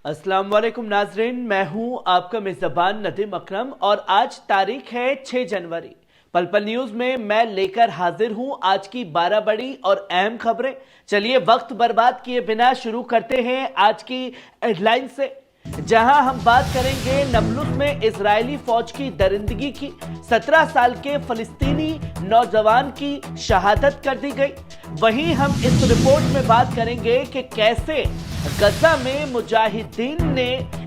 अस्सलाम वालेकुम नाजरीन, मैं हूं आपका मेज़बान नदीम अकरम और आज तारीख है 6 जनवरी। पल पल न्यूज में मैं लेकर हाजिर हूं आज की 12 बड़ी और अहम खबरें। चलिए वक्त बर्बाद किए बिना शुरू करते हैं आज की हेडलाइन से, जहां हम बात करेंगे नबलुस में इजरायली फौज की दरिंदगी की। 17 साल के फलस्तीनी नौजवान की शहादत कर दी गई। वहीं हम इस रिपोर्ट में बात करेंगे कि कैसे गजा में मुजाहिदीन ने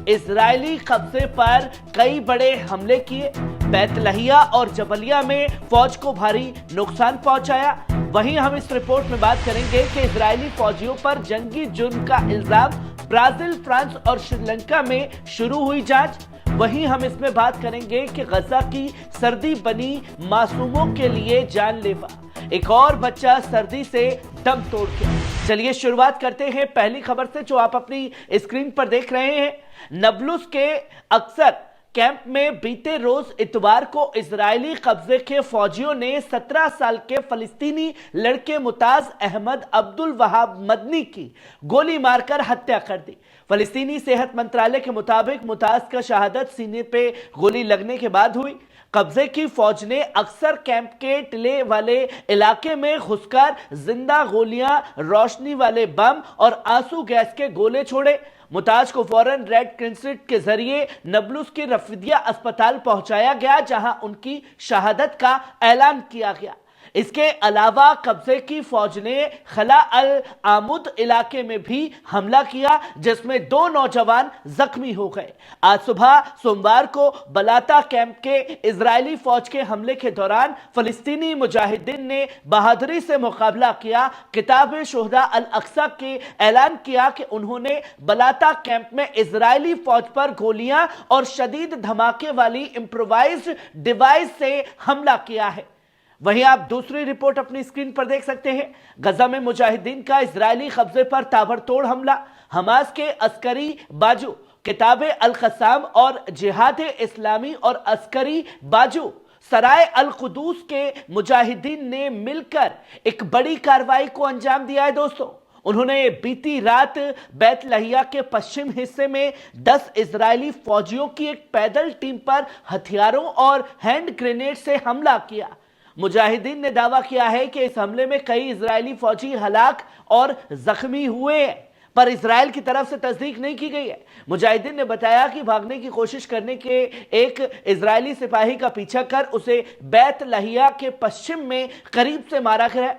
इजरायली कब्जे पर कई बड़े हमले किए, बैतलहिया और जबलिया में फौज को भारी नुकसान पहुंचाया। वहीं हम इस रिपोर्ट में बात करेंगे कि इजरायली फौजियों पर जंगी जुर्म का इल्जाम, ब्राजील, फ्रांस और श्रीलंका में शुरू हुई जांच। वहीं हम इसमें बात करेंगे कि गजा की सर्दी बनी मासूमों के लिए जानलेवा, एक और बच्चा सर्दी से दम तोड़ गया। चलिए शुरुआत करते हैं पहली खबर से जो आप अपनी स्क्रीन पर देख रहे हैं। नबलुस के अक्सर कैंप में बीते रोज इतवार को इजरायली कब्जे के फौजियों ने 17 साल के फलस्तीनी लड़के मुताज अहमद अब्दुल वहाब मदनी की गोली मारकर हत्या कर दी। फलस्तीनी सेहत मंत्रालय के मुताबिक मुताज का शहादत सीने पे गोली लगने के बाद हुई। कब्जे की फौज ने अक्सर कैंप के टिले वाले इलाके में घुसकर जिंदा गोलियां, रोशनी वाले बम और आंसू गैस के गोले छोड़े। मुताज को फौरन रेड क्रिसेंट के जरिए नबलुस के रफीदिया अस्पताल पहुंचाया गया, जहां उनकी शहादत का ऐलान किया गया। इसके अलावा कब्जे की फौज ने खला अल आमुद इलाके में भी हमला किया, जिसमें 2 नौजवान जख्मी हो गए। आज सुबह सोमवार को बलाता कैंप के इजरायली फौज के हमले के दौरान फलस्तीनी मुजाहिदीन ने बहादुरी से मुकाबला किया। किताब शुहदा अल अक्सा के ऐलान किया कि उन्होंने बलाता कैंप में इजरायली फौज पर गोलियां और शदीद धमाके वाली इम्प्रोवाइज्ड डिवाइस से हमला किया है। वहीं आप दूसरी रिपोर्ट अपनी स्क्रीन पर देख सकते हैं। गजा में मुजाहिदीन का इजरायली कब्जे पर ताबड़तोड़ हमला। हमास के अस्करी बाजू किताबे अल क़स्साम और जिहाद इस्लामी और अस्करी बाजू सराय अल कुदूस के मुजाहिदीन ने मिलकर एक बड़ी कार्रवाई को अंजाम दिया है। दोस्तों, उन्होंने बीती रात बैतलहिया के पश्चिम हिस्से में 10 इजरायली फौजियों की एक पैदल टीम पर हथियारों और हैंड ग्रेनेड से हमला किया। मुजाहिदीन ने दावा किया है कि इस हमले में कई इजरायली फौजी हलाक और जख्मी हुए हैं, पर इजराइल की तरफ से तस्दीक नहीं की गई है। मुजाहिदीन ने बताया कि भागने की कोशिश करने के एक इजरायली सिपाही का पीछा कर उसे बैतलहिया के पश्चिम में करीब से मारा गया।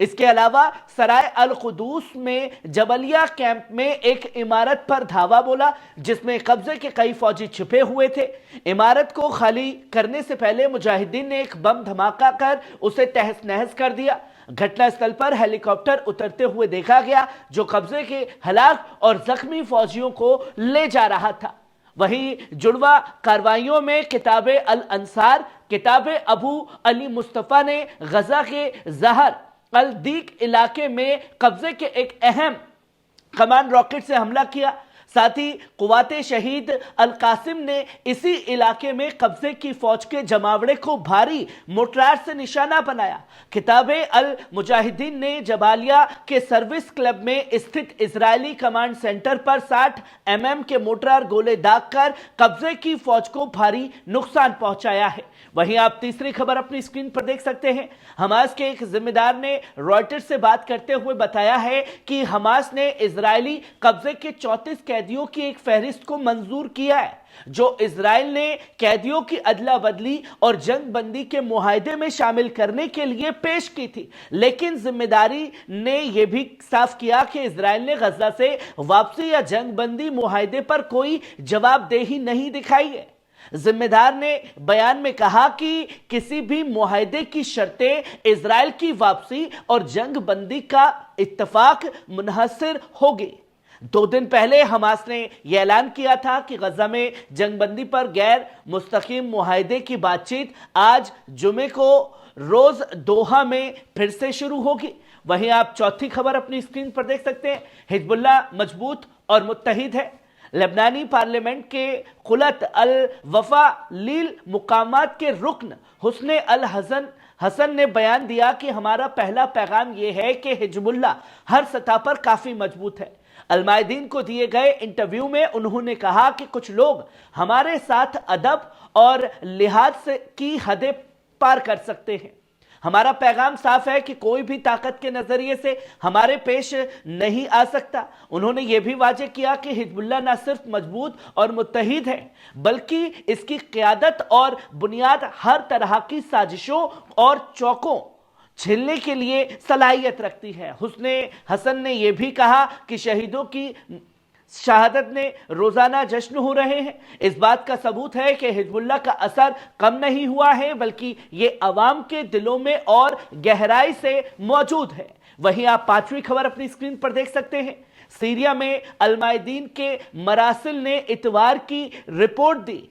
इसके अलावा सराय अल कुदूस में जबलिया कैंप में एक इमारत पर धावा बोला, जिसमें कब्जे के कई फौजी छिपे हुए थे। इमारत को खाली करने से पहले मुजाहिदीन ने एक बम धमाका कर उसे तहस नहस कर दिया। घटनास्थल पर हेलीकॉप्टर उतरते हुए देखा गया, जो कब्जे के हलाक और जख्मी फौजियों को ले जा रहा था। वहीं जुड़वा कार्रवाइयों में किताबे अल अंसार, किताबे अबू अली मुस्तफा ने गजा के जहर अल दीक इलाके में कब्जे के एक अहम कमान रॉकेट से हमला किया। साथ ही कुव्वाते शहीद अल कासिम ने इसी इलाके में कब्जे की फौज के जमावड़े को भारी मोर्टार से निशाना बनाया। किताबे अल मुजाहिदीन ने जबालिया के सर्विस क्लब में स्थित इजरायली कमांड सेंटर पर 60 mm के मोर्टार गोले दागकर कब्जे की फौज को भारी नुकसान पहुंचाया है। वहीं आप तीसरी खबर अपनी स्क्रीन पर देख सकते हैं। हमास के एक जिम्मेदार ने रॉयटर्स से बात करते हुए बताया है कि हमास ने इजरायली कब्जे के 34 कैदियों की एक फहरिस्त को मंजूर किया है, जो इजराइल ने कैदियों की अदला बदली और जंग बंदी के मुआहदे में शामिल करने के लिए पेश की थी। लेकिन जिम्मेदारी ने यह भी साफ किया कि इजराइल ने गजा से वापसी या जंग बंदी मुआहदे पर कोई जवाबदेही नहीं दिखाई है। जिम्मेदार ने बयान में कहा कि किसी भी मुआहदे की शर्तें इजराइल की वापसी और जंग बंदी का इत्तफाक मुनहसर होगी। 2 दिन पहले हमास ने यह ऐलान किया था कि गजा में जंगबंदी पर गैर मुस्तकीम मुआहदे की बातचीत आज जुमे को रोज दोहा में फिर से शुरू होगी। वहीं आप चौथी खबर अपनी स्क्रीन पर देख सकते हैं। हिजबुल्लाह मजबूत और मुत्तहिद है। लेबनानी पार्लियामेंट के कुलत अल वफा लील मुकामात के रुकन हुस्ने अल हसन ने बयान दिया कि हमारा पहला पैगाम यह है कि हिजबुल्लाह हर सतह पर काफी मजबूत है। अलमायदीन को दिए गए इंटरव्यू में उन्होंने कहा कि कुछ लोग हमारे साथ अदब और लिहाज की हदें पार कर सकते हैं। हमारा पैगाम साफ है कि कोई भी ताकत के नजरिए से हमारे पेश नहीं आ सकता। उन्होंने यह भी वाजे किया कि हिजबुल्लाह न सिर्फ मजबूत और मुत्तहिद है, बल्कि इसकी क़यादत और बुनियाद हर तरह की साजिशों और चौकों झेलने के लिए सलाहियत रखती है। हुस्ने हसन ने यह भी कहा कि शहीदों की शहादत ने रोजाना जश्न हो रहे हैं। इस बात का सबूत है कि हिजबुल्लाह का असर कम नहीं हुआ है, बल्कि ये अवाम के दिलों में और गहराई से मौजूद है। वहीं आप पांचवी खबर अपनी स्क्रीन पर देख सकते हैं। सीरिया में अलमायदीन के मरासिल ने इतवार की रिपोर्ट दी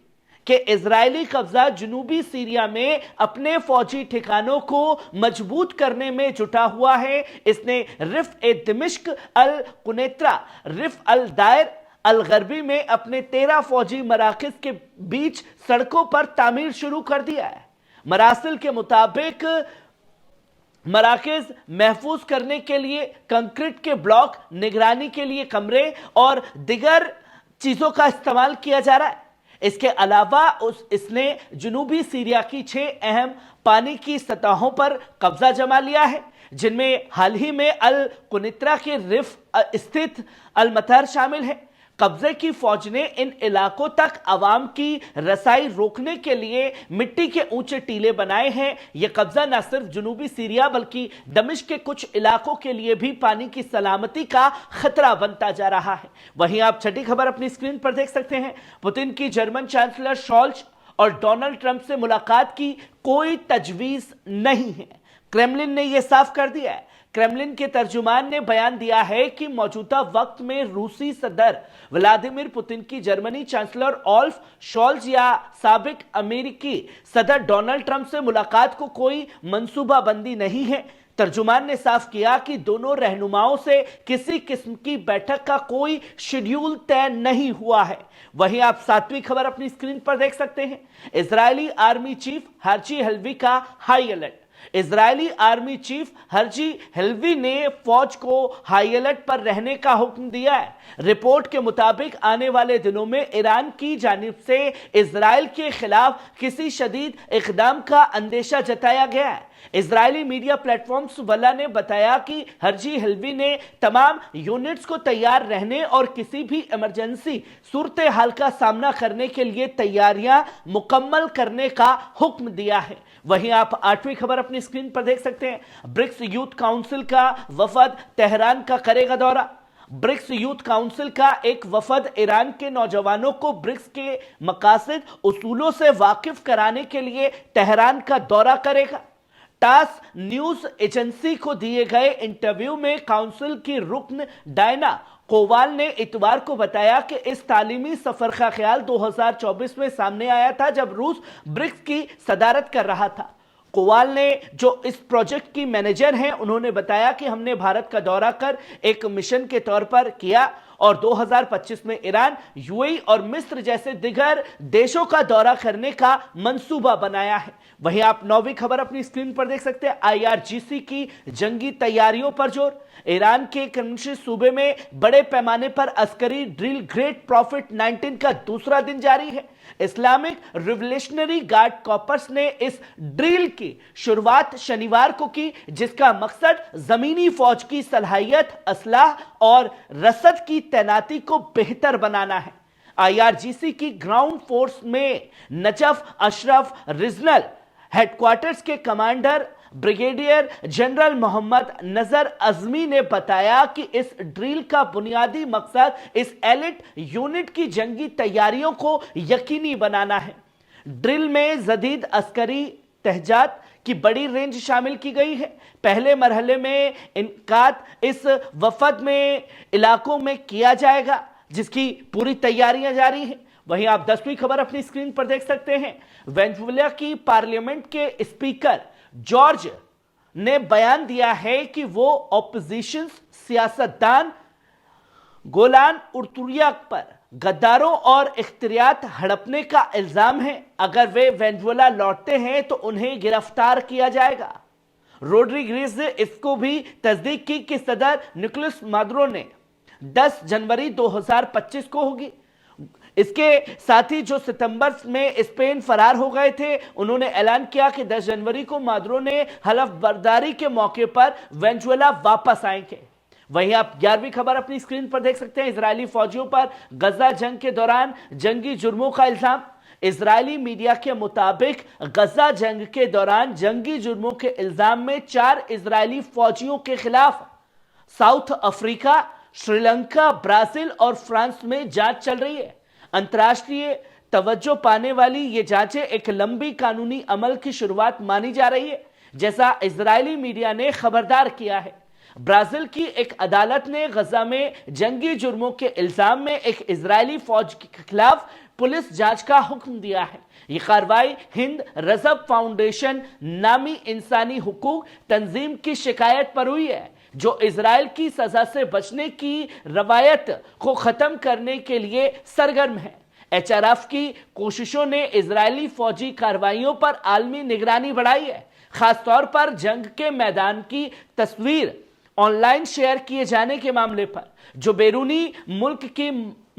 कि इजरायली कब्जा जनूबी सीरिया में अपने फौजी ठिकानों को मजबूत करने में जुटा हुआ है। इसने रिफ ए दिमिश्क अल कुनेत्रा रिफ अल दायर अल गरबी में अपने 13 फौजी मराकज के बीच सड़कों पर तामीर शुरू कर दिया है। मरासिल के मुताबिक मराकज महफूज करने के लिए कंक्रीट के ब्लॉक, निगरानी के लिए कमरे और दिगर चीजों का इस्तेमाल किया जा रहा है। इसके अलावा इसने जनूबी सीरिया की 6 अहम पानी की सतहों पर कब्जा जमा लिया है, जिनमें हाल ही में अल कुनित्रा के रिफ स्थित अल मतर शामिल है। कब्जे की फौज ने इन इलाकों तक आवाम की रसाई रोकने के लिए मिट्टी के ऊंचे टीले बनाए हैं। यह कब्जा न सिर्फ जनूबी सीरिया बल्कि दमिश्क के कुछ इलाकों के लिए भी पानी की सलामती का खतरा बनता जा रहा है। वहीं आप छठी खबर अपनी स्क्रीन पर देख सकते हैं। पुतिन की जर्मन चांसलर शॉल्ज और डोनाल्ड ट्रंप से मुलाकात की कोई तजवीज नहीं है। क्रेमलिन ने यह साफ कर दिया है। क्रेमलिन के तर्जुमान ने बयान दिया है कि मौजूदा वक्त में रूसी सदर व्लादिमीर पुतिन की जर्मनी चांसलर ओल्फ शॉल्ज या साबिक अमेरिकी सदर डोनाल्ड ट्रंप से मुलाकात को कोई मंसूबाबंदी नहीं है। तर्जुमान ने साफ किया कि दोनों रहनुमाओं से किसी किस्म की बैठक का कोई शेड्यूल तय नहीं हुआ है। वहीं आप सातवीं खबर अपनी स्क्रीन पर देख सकते हैं। Israeli army chief Herzi Halevi का high alert. Israeli army chief Herzi Halevi ने फौज को हाई अलर्ट पर रहने का हुक्म दिया है। रिपोर्ट के मुताबिक आने वाले दिनों में ईरान की जानिब से इजरायल के खिलाफ किसी शदीद इकदाम का अंदेशा जताया गया है। इजरायली मीडिया प्लेटफॉर्म वल्ला ने बताया कि हर्जी हलवी ने तमाम यूनिट्स को तैयार रहने और किसी भी इमरजेंसी सूरत हाल का सामना करने के लिए तैयारियां मुकम्मल करने का हुक्म दिया है। वहीं आप आठवीं खबर अपनी स्क्रीन पर देख सकते हैं। ब्रिक्स यूथ काउंसिल का वफद तेहरान का करेगा दौरा। ब्रिक्स यूथ काउंसिल का एक वफद ईरान के नौजवानों को ब्रिक्स के मकासद उसूलों से वाकिफ कराने के लिए तेहरान का दौरा करेगा। टास न्यूज एजेंसी को दिए गए इंटरव्यू में काउंसिल की रुकन डायना कोवाल ने इतवार को बताया कि इस तालीमी सफर का ख्याल 2024 में सामने आया था, जब रूस ब्रिक्स की सदारत कर रहा था। कोवाल ने, जो इस प्रोजेक्ट की मैनेजर हैं, उन्होंने बताया कि हमने भारत का दौरा कर एक मिशन के तौर पर किया और 2025 में ईरान, यूएई और मिस्र जैसे दिगर देशों का दौरा करने का मंसूबा बनाया है। वहीं आप नौवीं खबर अपनी स्क्रीन पर देख सकते हैं। आईआरजीसी की जंगी तैयारियों पर जोर। ईरान के करंशी सूबे में बड़े पैमाने पर अस्करी ड्रिल ग्रेट प्रॉफिट 19 का दूसरा दिन जारी है। इस्लामिक रिवोल्यूशनरी गार्ड कॉर्प्स ने इस ड्रिल की शुरुआत शनिवार को की, जिसका मकसद जमीनी फौज की सलाहियत, असलाह और रसद की तैनाती को बेहतर बनाना है। आईआरजीसी की ग्राउंड फोर्स में नजफ अशरफ रीजनल हेडक्वार्टर्स के कमांडर ब्रिगेडियर जनरल मोहम्मद नजर अजमी ने बताया कि इस ड्रिल का बुनियादी मकसद इस एलिट यूनिट की जंगी तैयारियों को यकीनी बनाना है। ड्रिल में जदीद अस्करी तहजात की बड़ी रेंज शामिल की गई है। पहले मरहले में इनकाद इस वफद में इलाकों में किया जाएगा, जिसकी पूरी तैयारियां जारी हैं। वहीं आप 10वीं खबर अपनी स्क्रीन पर देख सकते हैं। वेनेजुएला की पार्लियामेंट के स्पीकर जॉर्ज ने बयान दिया है कि वो ऑपोजिशन सियासतदान गोलान उर्तुरिया पर गद्दारों और इख्तियारात हड़पने का इल्जाम है। अगर वे वेनेजुएला लौटते हैं तो उन्हें गिरफ्तार किया जाएगा। रोड्रिगेज इसको भी तस्दीक की कि सदर निकोलस मादुरो ने 10 जनवरी 2025 को होगी। इसके साथ ही जो सितंबर में स्पेन फरार हो गए थे, उन्होंने ऐलान किया कि 10 जनवरी को मादुरो ने हलफ बर्दारी के मौके पर वेनेजुएला वापस आएंगे। वहीं आप 11वीं खबर अपनी स्क्रीन पर देख सकते हैं। इजरायली फौजियों पर गजा जंग के दौरान जंगी जुर्मों का इल्जाम। इजरायली मीडिया के मुताबिक गजा जंग के दौरान जंगी जुर्मों के इल्जाम में 4 इजरायली फौजियों के खिलाफ साउथ अफ्रीका, श्रीलंका, ब्राजील और फ्रांस में जांच चल रही है। अंतर्राष्ट्रीय तवज्जो पाने वाली ये जांचें एक लंबी कानूनी अमल की शुरुआत मानी जा रही है, जैसा इजरायली मीडिया ने खबरदार किया है। ब्राजील की एक अदालत ने गजा में जंगी जुर्मों के इल्जाम में एक इजरायली फौज के खिलाफ पुलिस जांच का हुक्म दिया है। यह कार्रवाई हिंद रजब फाउंडेशन नामी इंसानी हुकूक तंजीम की शिकायत पर हुई है, जो इजराइल की सजा से बचने की रवायत को खत्म करने के लिए सरगर्म है। एचआरएफ की कोशिशों ने इजरायली फौजी कार्रवाइयों पर आलमी निगरानी बढ़ाई है, खासतौर पर जंग के मैदान की तस्वीर ऑनलाइन शेयर किए जाने के मामले पर, जो बैरूनी मुल्क की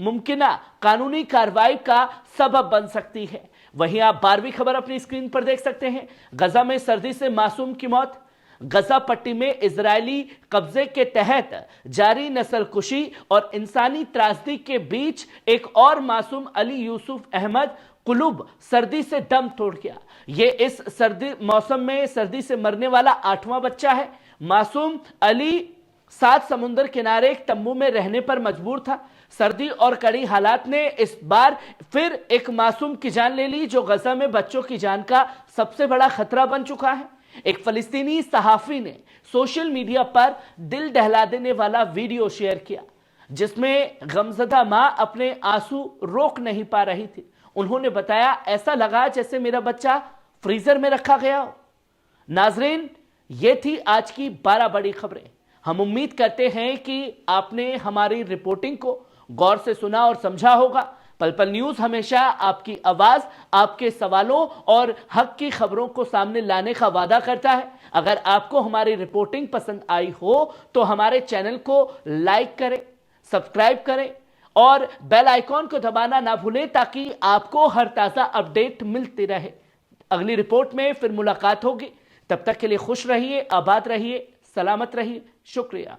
मुमकिना कानूनी कार्रवाई का सबब बन सकती है। वहीं आप 12वीं खबर अपनी स्क्रीन पर देख सकते हैं। गजा में सर्दी से मासूम की मौत। गजा पट्टी में इजरायली कब्जे के तहत जारी नस्लकुशी और इंसानी त्रासदी के बीच एक और मासूम अली यूसुफ अहमद कुलूब सर्दी से दम तोड़ गया। ये इस सर्दी मौसम में सर्दी से मरने वाला 8वां बच्चा है। मासूम अली 7 समुद्र किनारे एक तंबू में रहने पर मजबूर था। सर्दी और कड़ी हालात ने इस बार फिर एक मासूम की जान ले ली, जो गजा में बच्चों की जान का सबसे बड़ा खतरा बन चुका है। एक फलस्तीनी सहाफी ने सोशल मीडिया पर दिल दहला देने वाला वीडियो शेयर किया, जिसमें गमजदा मां अपने आंसू रोक नहीं पा रही थी। उन्होंने बताया, ऐसा लगा जैसे मेरा बच्चा फ्रीजर में रखा गया हो। नाजरीन, ये थी आज की 12 बड़ी खबरें। हम उम्मीद करते हैं कि आपने हमारी रिपोर्टिंग को गौर से सुना और समझा होगा। पल पल न्यूज हमेशा आपकी आवाज, आपके सवालों और हक की खबरों को सामने लाने का वादा करता है। अगर आपको हमारी रिपोर्टिंग पसंद आई हो तो हमारे चैनल को लाइक करें, सब्सक्राइब करें और बेल आइकॉन को दबाना ना भूलें, ताकि आपको हर ताजा अपडेट मिलती रहे। अगली रिपोर्ट में फिर मुलाकात होगी। तब तक के लिए खुश रहिए, आबाद रहिए, सलामत रहिए। शुक्रिया।